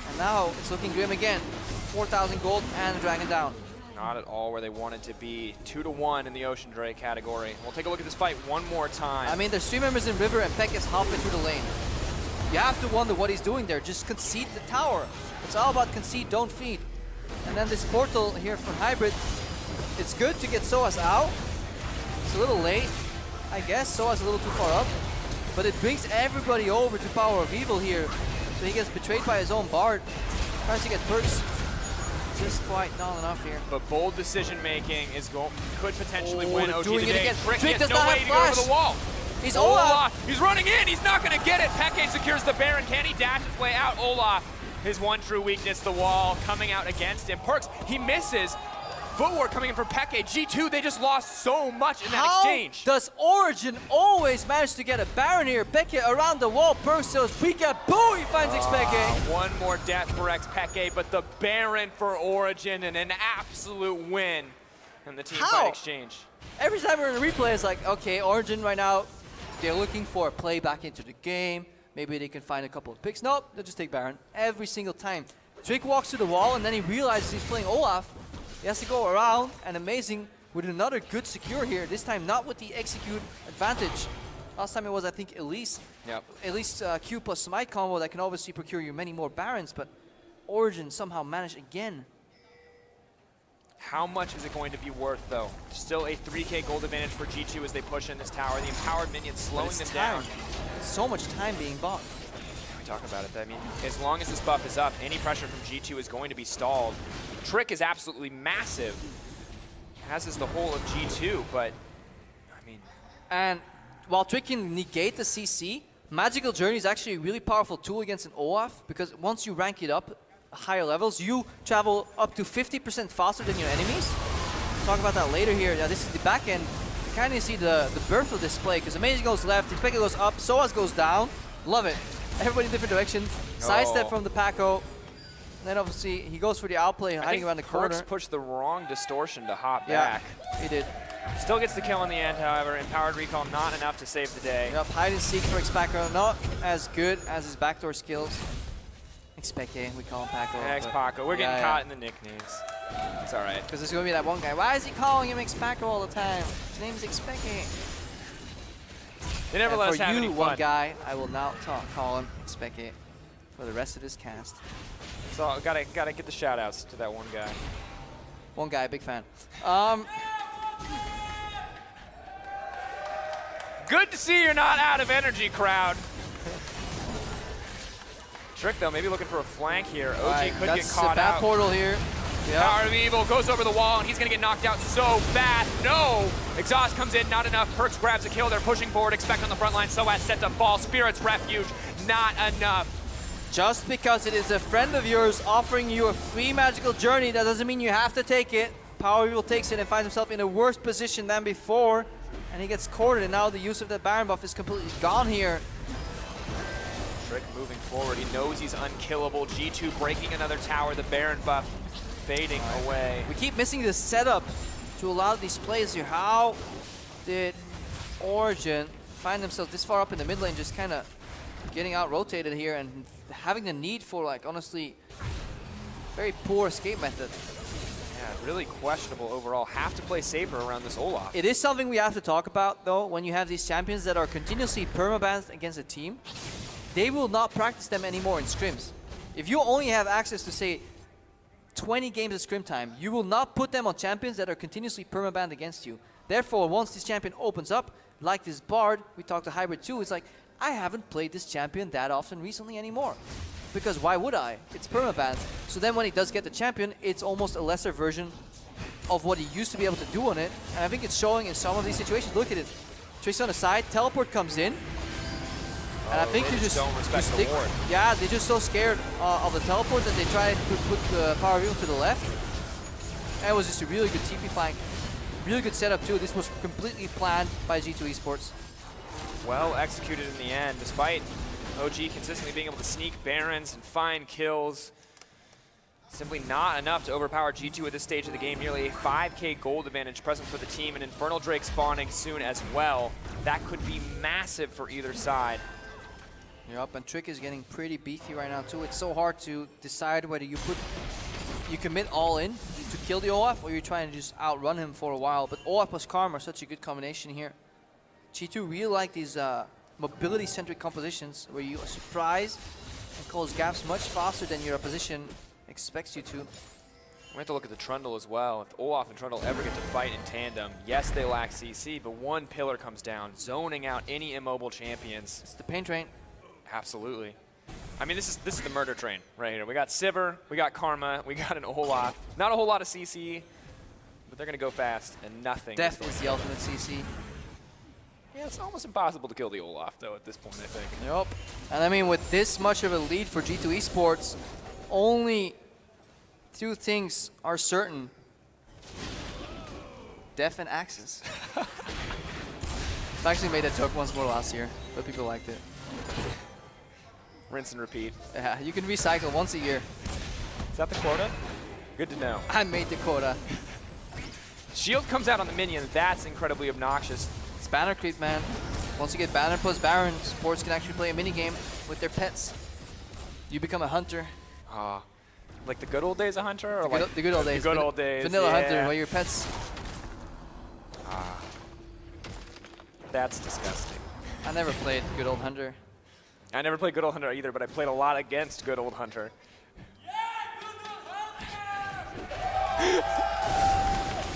and now it's looking grim again. 4,000 gold and a dragon down. Not at all where they wanted to be. 2-1 in the Ocean Drake category. We'll take a look at this fight one more time. I mean, there's 3 members in River, and PeKe is halfway through the lane. You have to wonder what he's doing there. Just concede the tower. It's all about concede, don't feed. And then this portal here from Hybrid, it's good to get sOAZ out. It's a little late, I guess. sOAZ a little too far up, but it brings everybody over to PowerOfEvil here. So he gets betrayed by his own Bard. Tries to get Perkz, just quite not enough here. But bold decision making could potentially win OG doing today. It again. Trick has no way to go over the wall. He's Olaf. He's running in. He's not going to get it. PeKe secures the Baron. Can he dash his way out? Olaf, his one true weakness, the wall coming out against him. Perkz, he misses. footwork coming in from PeKe. G2, they just lost so much in that exchange. Does Origen always manage to get a Baron here? PeKe around the wall, Perkz goes Pika, boo, he finds xPeke. One more death for xPeke, but the Baron for Origen and an absolute win in the team fight exchange. Every time we're in a replay, it's like, okay, Origen right now, they're looking for a play back into the game. Maybe they can find a couple of picks. Nope, they'll just take Baron every single time. Drake walks to the wall and then he realizes he's playing Olaf. He has to go around, and amazing with another good secure here. This time not with the execute advantage. Last time it was, I think, Elise. Yep. Elise Q plus Smite combo that can obviously procure you many more Barons, but Origen somehow managed again. How much is it going to be worth, though? Still a 3K gold advantage for G2 as they push in this tower. The empowered minions slowing them down. So much time being bought. We talk about it. I mean, as long as this buff is up, any pressure from G2 is going to be stalled. Trick is absolutely massive, as is the whole of G2, but, I mean... And while Trick can negate the CC, Magical Journey is actually a really powerful tool against an Olaf, because once you rank it up higher levels, you travel up to 50% faster than your enemies. We'll talk about that later here. Yeah, this is the back end. You kind of see the birth of this play, because Amazing goes left, xPeke goes up, sOAZ goes down. Love it. Everybody in different directions. Sidestep from the Paco. And then obviously he goes for the outplay, hiding around the corner. Perkz pushed the wrong distortion to hop back. He did. Still gets the kill in the end, however. Empowered recall not enough to save the day. Yep, hide and seek for xPeke, not as good as his backdoor skills. xPeke, we call him Paco. xPeke, we're getting caught in the nicknames. It's all right. Because there's going to be that one guy. Why is he calling him xPeke all the time? His name is xPeke. They never let us have any fun. For you, one guy, I will now call him xPeke for the rest of this cast. So gotta get the shout outs to that one guy. One guy, big fan. Good to see you're not out of energy, crowd. Trick though, maybe looking for a flank here. OG could get caught out. out. Portal here. Yep. PowerOfEvil goes over the wall and he's gonna get knocked out so fast. No! Exhaust comes in, not enough. Perkz grabs a kill. They're pushing forward. Expect on the front line. sOAZ set to fall. Spirit's refuge, not enough. Just because it is a friend of yours offering you a free magical journey, that doesn't mean you have to take it. PowerOfEvil takes it and finds himself in a worse position than before. And he gets courted, and now the use of that Baron buff is completely gone here. Trick moving forward. He knows he's unkillable. G2 breaking another tower. The Baron buff fading away. We keep missing the setup to allow these plays here. How did Origen find themselves this far up in the mid lane, just kind of getting out-rotated here and having the need for, like, honestly, very poor escape method. Yeah, really questionable overall. Have to play safer around this Olaf. It is something we have to talk about, though, when you have these champions that are continuously permabanned against a team. They will not practice them anymore in scrims. If you only have access to, say, 20 games of scrim time, you will not put them on champions that are continuously permabanned against you. Therefore, once this champion opens up, like this Bard, we talked to Hybrid 2, it's like, I haven't played this champion that often recently anymore. Because why would I? It's permabanned. So then when he does get the champion, it's almost a lesser version of what he used to be able to do on it. And I think it's showing in some of these situations. Look at it. Trace on the side, teleport comes in. And I think they just don't respect the ward. Yeah, they're just so scared of the teleport that they try to put the PowerOfEvil to the left. And it was just a really good TP flank. Really good setup too. This was completely planned by G2 Esports. Well executed in the end, despite OG consistently being able to sneak Barons and find kills. Simply not enough to overpower G2 at this stage of the game. Nearly a 5K gold advantage present for the team, and Infernal Drake spawning soon as well. That could be massive for either side. Yep, and Trick is getting pretty beefy right now too. It's so hard to decide whether you commit all in to kill the Olaf, or you're trying to just outrun him for a while. But Olaf plus Karma are such a good combination here. G2 really like these mobility-centric compositions where you surprise and close gaps much faster than your opposition expects you to. We have to look at the Trundle as well. If Olaf and Trundle ever get to fight in tandem, yes, they lack CC, but one pillar comes down, zoning out any immobile champions. It's the pain train. Absolutely. I mean, this is the murder train right here. We got Sivir, we got Karma, we got an Olaf. Not a whole lot of CC, but they're going to go fast, and nothing. Death is the ultimate CC. Yeah, it's almost impossible to kill the Olaf, though, at this point, I think. Yep. And I mean, with this much of a lead for G2 Esports, only two things are certain. Death and Axes. I actually made that joke once more last year, but people liked it. Rinse and repeat. Yeah, you can recycle once a year. Is that the quota? Good to know. I made the quota. Shield comes out on the minion. That's incredibly obnoxious. It's banner creep, man. Once you get banner plus Baron, supports can actually play a minigame with their pets. You become a hunter. Ah, like the good old days of Hunter? Or The like good old days. The good old days. Vanilla yeah. Hunter, where your pets. Ah, that's disgusting. I never played good old Hunter. I never played good old Hunter either, but I played a lot against good old Hunter.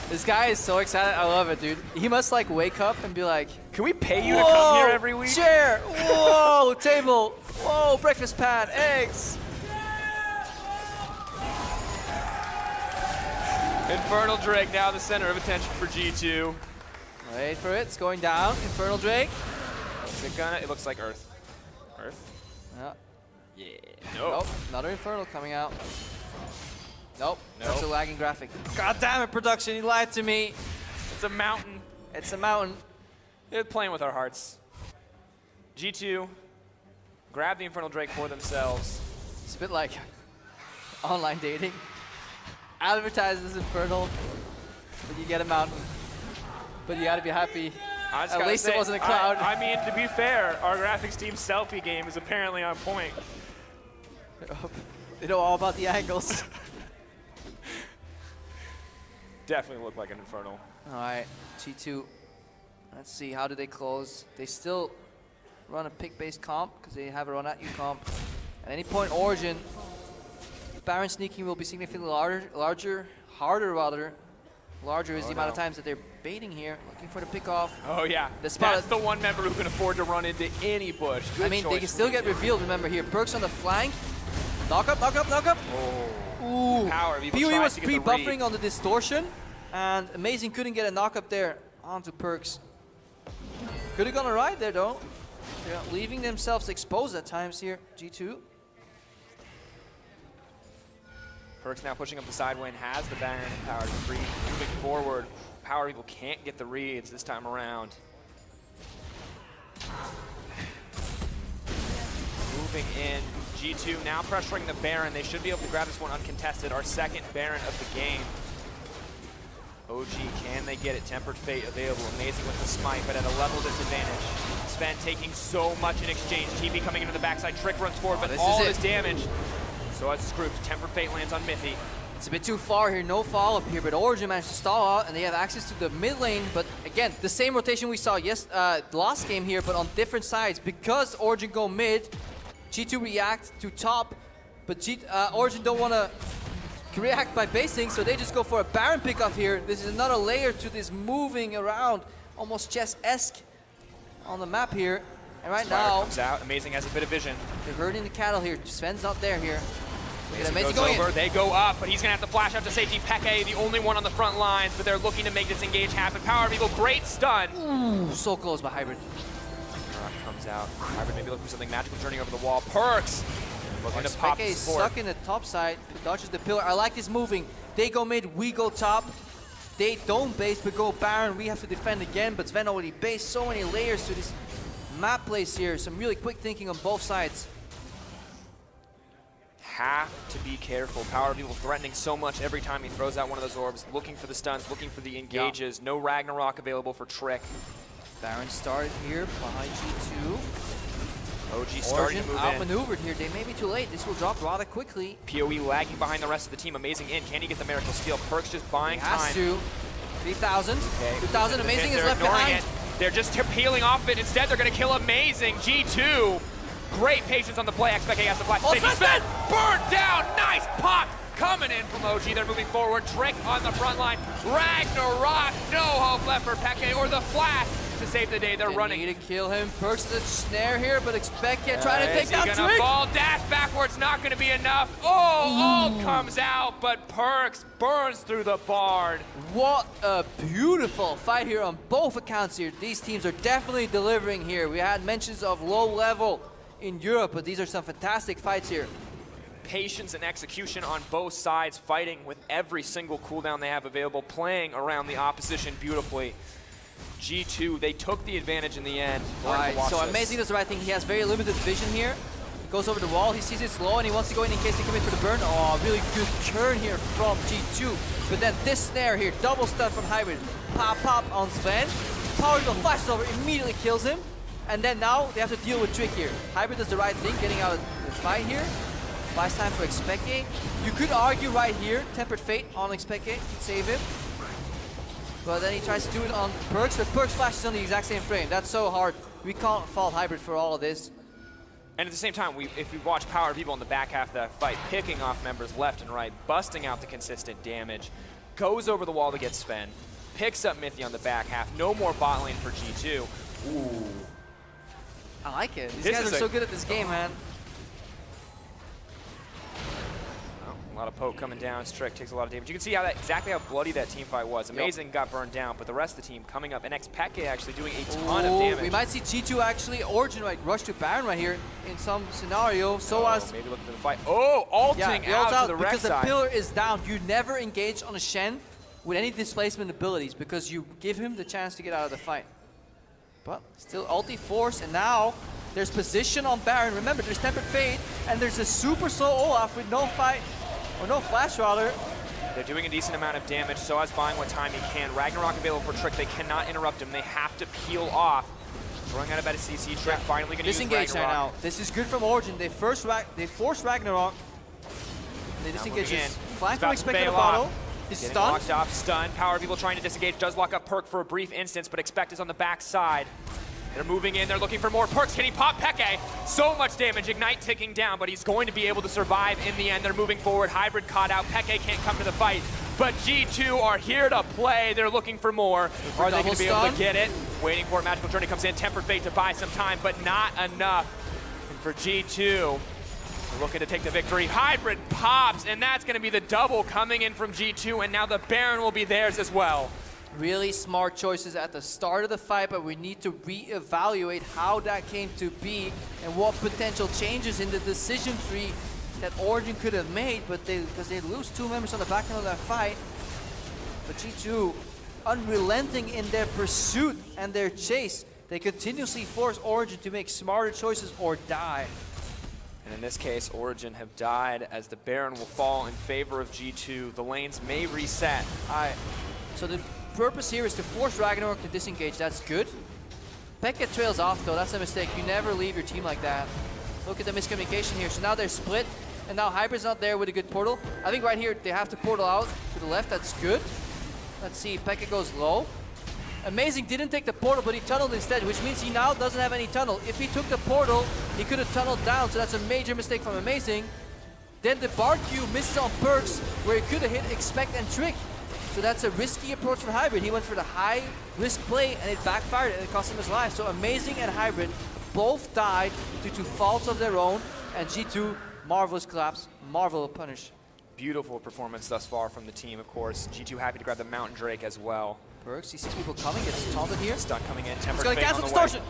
This guy is so excited. I love it, dude. He must like wake up and be like, Can we pay you to come here every week? Chair! Whoa! Table! Whoa! Breakfast pad! Eggs! Infernal Drake now the center of attention for G2. Wait for it. It's going down. Infernal Drake. Is it gonna? It looks like Earth. Earth? Yeah. Yeah. Nope. Another Infernal coming out. Nope. Nope. That's a lagging graphic. God damn it, production. You lied to me. It's a mountain. It's a mountain. They're playing with our hearts. G2 grab the Infernal Drake for themselves. It's a bit like online dating. Advertise this Infernal, but you get a mountain. But you gotta be happy. At least it wasn't a cloud. I mean, to be fair, our graphics team's selfie game is apparently on point. They know all about the angles. Definitely look like an Infernal. All right, G2. Let's see, how do they close? They still run a pick-based comp because they have a run at you comp. At any point, Origen, Baron sneaking will be significantly larger is the amount of times that they're baiting here, looking for the pick-off. Oh yeah, The spot that's the one member who can afford to run into any bush. Good I mean, they choice can still get revealed, remember here. Perkz on the flank. Knock up, knock up, knock up. Oh. Ooh. PowerOfEvil PoE tries was to get the pre-buffering read. on the distortion, and Amazing couldn't get a knock up there onto Perkz. Could have gone a ride there though. They're leaving themselves exposed at times here, G2. Perkz now pushing up the side lane, has the Baron and Power to free. Moving forward, PowerOfEvil can't get the reads this time around. Moving in, G2 now pressuring the Baron. They should be able to grab this one uncontested. Our second Baron of the game. OG, can they get it? Tempered Fate available. Amazing with the smite, but at a level disadvantage. Zven taking so much in exchange. TP coming into the backside. Trick runs forward, but all of his damage. sOAZ is grouped. Tempered Fate lands on mithy. It's a bit too far here, no follow-up here, but Origen managed to stall out, and they have access to the mid lane, but again, the same rotation we saw last game here, but on different sides. Because Origen go mid, G2 react to top, but Origen don't want to react by basing, so they just go for a Baron pickoff here. This is another layer to this moving around, almost chess-esque on the map here. And right now, comes out. Amazing has a bit of vision. they're herding the cattle here. Sven's not there here. Amazing goes over. They go up, but he's going to have to flash out to safety. xPeke, the only one on the front lines, but they're looking to make this engage happen. PowerOfEvil, great stun. Ooh, so close by Hybrid. Comes out. Hybrid maybe looking for something magical, turning over the wall. Perkz looking to pop xPeke is support. stuck in the top side, dodges the pillar. I like this moving. They go mid, we go top. They don't base, but go Baron. We have to defend again, but Zven already based. So many layers to this map place here. Some really quick thinking on both sides. Have to be careful. PowerOfEvil threatening so much every time he throws out one of those orbs, looking for the stuns, looking for the engages. No Ragnarok available for Trick. Baron started here behind G2. OG starting to move in. Outmaneuvered here. They may be too late. This will drop rather quickly. PoE lagging behind the rest of the team. Amazing in. Can he get the miracle steal? Perkz just buying time. Has to. 3,000. Okay. 2,000. Amazing is left ignoring behind. it. They're just peeling off it. Instead, they're going to kill Amazing. G2. Great patience on the play. xPeke has the flash. Zven burned down. Nice pop coming in from OG. They're moving forward. Trick on the front line. Ragnarok. No hope left for xPeke or the flash to save the day. They're running. Need to kill him. Perkz is a snare here, but xPeke trying to take down Trick. Gonna fall. Dash backwards. Not going to be enough. Oh, ult comes out, but Perkz burns through the barn. What a beautiful fight here on both accounts here. These teams are definitely delivering here. We had mentions of low level in Europe, but these are some fantastic fights here. patience and execution on both sides, fighting with every single cooldown they have available, playing around the opposition beautifully. G2, they took the advantage in the end. Alright, so Amazing does the right thing. He has very limited vision here. He goes over the wall, he sees it's low, and he wants to go in case they come in for the burn. Oh, really good turn here from G2. But then this snare here, double stun from Hybrid. Pop on Zven. PowerOfEvil flashes over, immediately kills him. And then now they have to deal with Trick here. Hybrid does the right thing, getting out of the fight here. Buys time for xPeke. You could argue right here, Tempered Fate on xPeke, save him. But then he tries to do it on Perkz, but Perkz flashes on the exact same frame. That's so hard. We can't fault Hybrid for all of this. And at the same time, if we watch PowerOfEvil in the back half of that fight, picking off members left and right, busting out the consistent damage, goes over the wall to get Sven, picks up mithy on the back half, no more bot lane for G2. Ooh. I like it. These guys are so good at this game, man. A lot of poke coming down. Strict takes a lot of damage. You can see how exactly how bloody that team fight was. Amazing got burned down, but the rest of the team coming up. And xPeke actually doing a ton of damage. We might see G2 actually, Origen like rush to Baron right here in some scenario. sOAZ maybe looking for the fight. Oh, ulting out to the Rek'Sai. Because the pillar is down. You never engage on a Shen with any displacement abilities because you give him the chance to get out of the fight. But still ulti force, and now there's position on Baron. Remember, there's Tempered Fate, and there's a super slow Olaf with no fight, or no flash rather. They're doing a decent amount of damage. sOAZ buying what time he can. Ragnarok available for Trick. They cannot interrupt him. They have to peel off. Throwing out a better CC. Trick finally going to use disengage Ragnarok. right now. This is good from Origen. They force Ragnarok. They disengage his flank from xPeke the bottle. He's stunned. Locked off, stunned. PowerOfEvil trying to disengage. Does lock up Perk for a brief instance, but xPeke is on the back side. They're moving in, they're looking for more Perks. Can he pop Peke? So much damage, Ignite ticking down, but he's going to be able to survive in the end. They're moving forward, Hybrid caught out, Peke can't come to the fight. But G2 are here to play, they're looking for more. Are they going to be able to get it? Waiting for it, Magical Journey comes in, Tempered Fate to buy some time, but not enough. And for G2, they're looking to take the victory. Hybrid pops, and that's going to be the double coming in from G2, and now the Baron will be theirs as well. Really smart choices at the start of the fight, but we need to reevaluate how that came to be and what potential changes in the decision tree that Origen could have made, but because they lose 2 members on the back end of that fight. But G2, unrelenting in their pursuit and their chase, they continuously force Origen to make smarter choices or die. And in this case, Origen have died as the Baron will fall in favor of G2. The lanes may reset. So the purpose here is to force Ragnarok to disengage. That's good. Peke trails off though. That's a mistake. You never leave your team like that. Look at the miscommunication here. So now they're split, and now Hybrid's not there with a good portal. I think right here they have to portal out to the left. That's good. Let's see. Peke goes low. Amazing didn't take the portal, but he tunneled instead, which means he now doesn't have any tunnel. If he took the portal, he could have tunneled down, so that's a major mistake from Amazing. Then the bar Q misses on Perkz, where he could have hit xPeke and Trick. So that's a risky approach for Hybrid. He went for the high risk play and it backfired and it cost him his life. So Amazing and Hybrid both died due to faults of their own, and G2, marvelous collapse, marvelous punish. Beautiful performance thus far from the team, of course. G2 happy to grab the Mountain Drake as well. Perkz, he sees people coming, gets taunted here. Stun coming in, Tempered Fate on the extortion.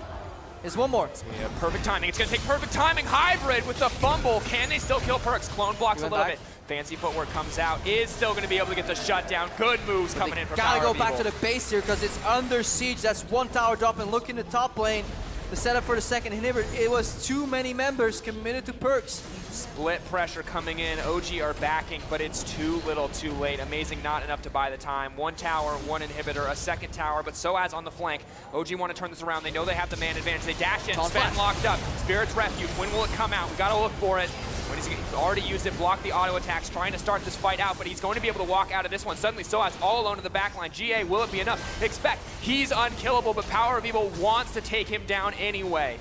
There's one more. It's gonna be perfect timing. It's gonna take perfect timing. Hybrid with the fumble. Can they still kill Perkz? Clone blocks a little bit. Fancy footwork comes out. Is still gonna be able to get the shutdown. Good moves coming in from PowerOfEvil. Gotta go back to the base here because it's under siege. That's one tower drop, and look in the top lane. The setup for the second inhibitor. It was too many members committed to Perkz. Split pressure coming in. OG are backing, but it's too little too late. Amazing, not enough to buy the time. One tower, one inhibitor, a second tower, but sOAZ on the flank. OG want to turn this around. They know they have the man advantage. They dash in, Sven locked up. Spirit's Refuge. When will it come out? We gotta look for it. When he's already used it, blocked the auto attacks, trying to start this fight out, but he's going to be able to walk out of this one. Suddenly, sOAZ all alone in the back line. GA, will it be enough? xPeke, he's unkillable, but PowerOfEvil wants to take him down anyway.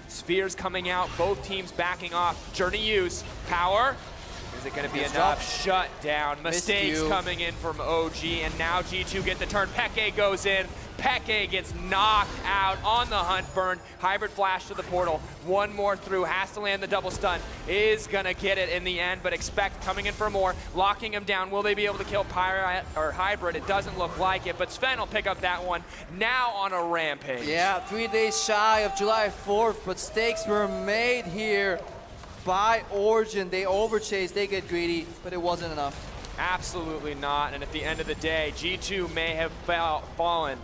Spheres coming out, both teams backing off. Journey use, power. Is it going to be enough? Shut down. Mistakes coming in from OG, and now G2 get the turn. Peke goes in. Peke gets knocked out on the hunt burn. Hybrid flash to the portal. One more through, has to land the double stun. Is gonna get it in the end, but xPeke coming in for more, locking him down. Will they be able to kill Pirate or Hybrid? It doesn't look like it, but Sven will pick up that one. Now on a rampage. Yeah, 3 days shy of July 4th, but stakes were made here. by Origen. They overchase, they get greedy, but it wasn't enough. Absolutely not. And at the end of the day, G2 may have fallen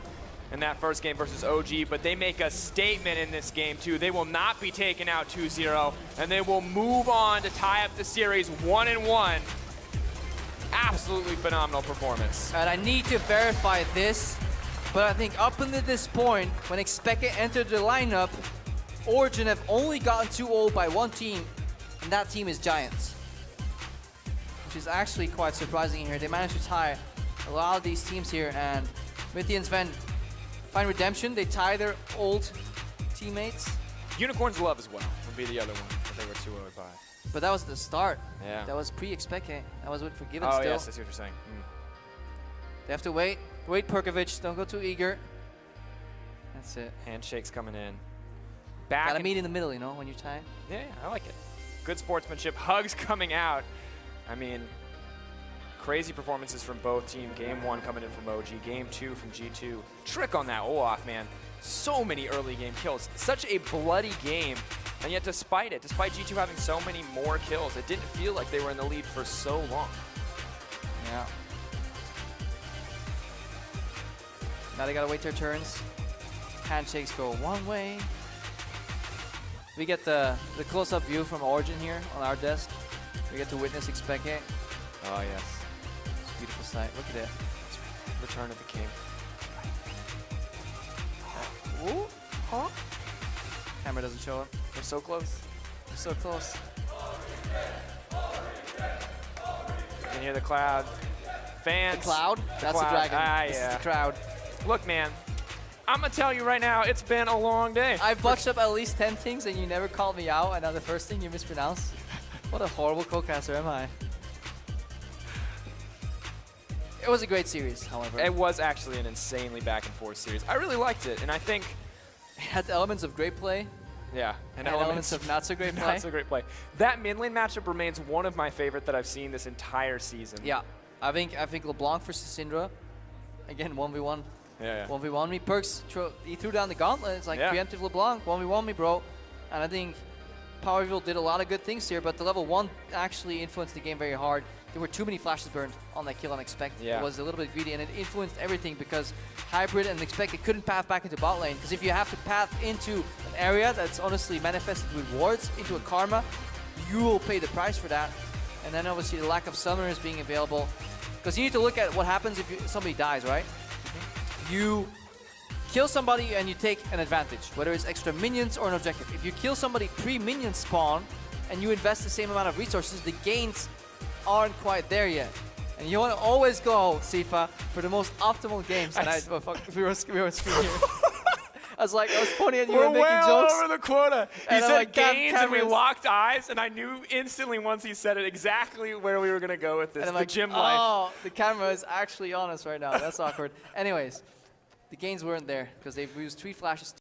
in that first game versus OG, but they make a statement in this game too. They will not be taken out 2-0, and they will move on to tie up the series 1-1. Absolutely phenomenal performance. And I need to verify this, but I think up until this point, when xPeke entered the lineup, Origen have only gotten 2-0 by one team, and that team is Giants. Which is actually quite surprising here. They managed to tie a lot of these teams here, and mithy and Zven find redemption. They tie their old teammates. Unicorn's Love as well would be the other one that they were 2-0 by. But that was the start. Yeah. That was pre-xPeke. That was with Forgiven Oh, still. yes, I see what you're saying. They have to wait. Wait, Perkz. Don't go too eager. That's it. Handshakes coming in. Back Gotta meet in the middle, you know, when you tie. Yeah, I like it. Good sportsmanship. Hugs coming out. I mean, crazy performances from both teams. Game 1 coming in from OG. Game 2 from G2. Trick on that Olaf, man. So many early game kills. Such a bloody game. And yet despite G2 having so many more kills, it didn't feel like they were in the lead for so long. Yeah. Now they gotta wait their turns. Handshakes go one way. We get the close-up view from Origen here on our desk. We get to witness xPeke. Oh, yes. It's a beautiful sight. Look at it. Return of the King. Ooh. Huh? Camera doesn't show up. We're so close. We're so close. You can hear the cloud. Fans. The cloud? That's the dragon. This is the crowd. Look, man. I'm going to tell you right now, it's been a long day. I've botched up at least 10 things and you never called me out, and now the first thing you mispronounce. What a horrible co-caster am I? It was a great series, however. It was actually an insanely back and forth series. I really liked it, and I think it had elements of great play. Yeah, and elements of not so great play. Not so great play. That mid lane matchup remains one of my favorite that I've seen this entire season. Yeah, I think LeBlanc versus Syndra, again 1v1. Yeah. 1v1 me. Perkz, he threw down the gauntlet. It's like preemptive LeBlanc, 1v1 me, bro. And I think PowerOfEvil did a lot of good things here, but the level 1 actually influenced the game very hard. There were too many flashes burned on that kill on xPeke. Yeah. It was a little bit greedy, and it influenced everything because Hybrid and xPeke couldn't path back into bot lane. Because if you have to path into an area that's honestly manifested with wards, into a Karma, you will pay the price for that. And then obviously the lack of summoners being available. Because you need to look at what happens if somebody dies, right? You kill somebody and you take an advantage, whether it's extra minions or an objective. If you kill somebody pre-minion spawn and you invest the same amount of resources, the gains aren't quite there yet. And you want to always go, Sifa, for the most optimal games. And we were on screen here. I was pointing at you and making jokes. We're well over the quota. He said like, gains and we locked eyes, and I knew instantly once he said it exactly where we were going to go with this, the gym life. Oh, the camera is actually on us right now. That's awkward. Anyways, the gains weren't there because they've used 3 flashes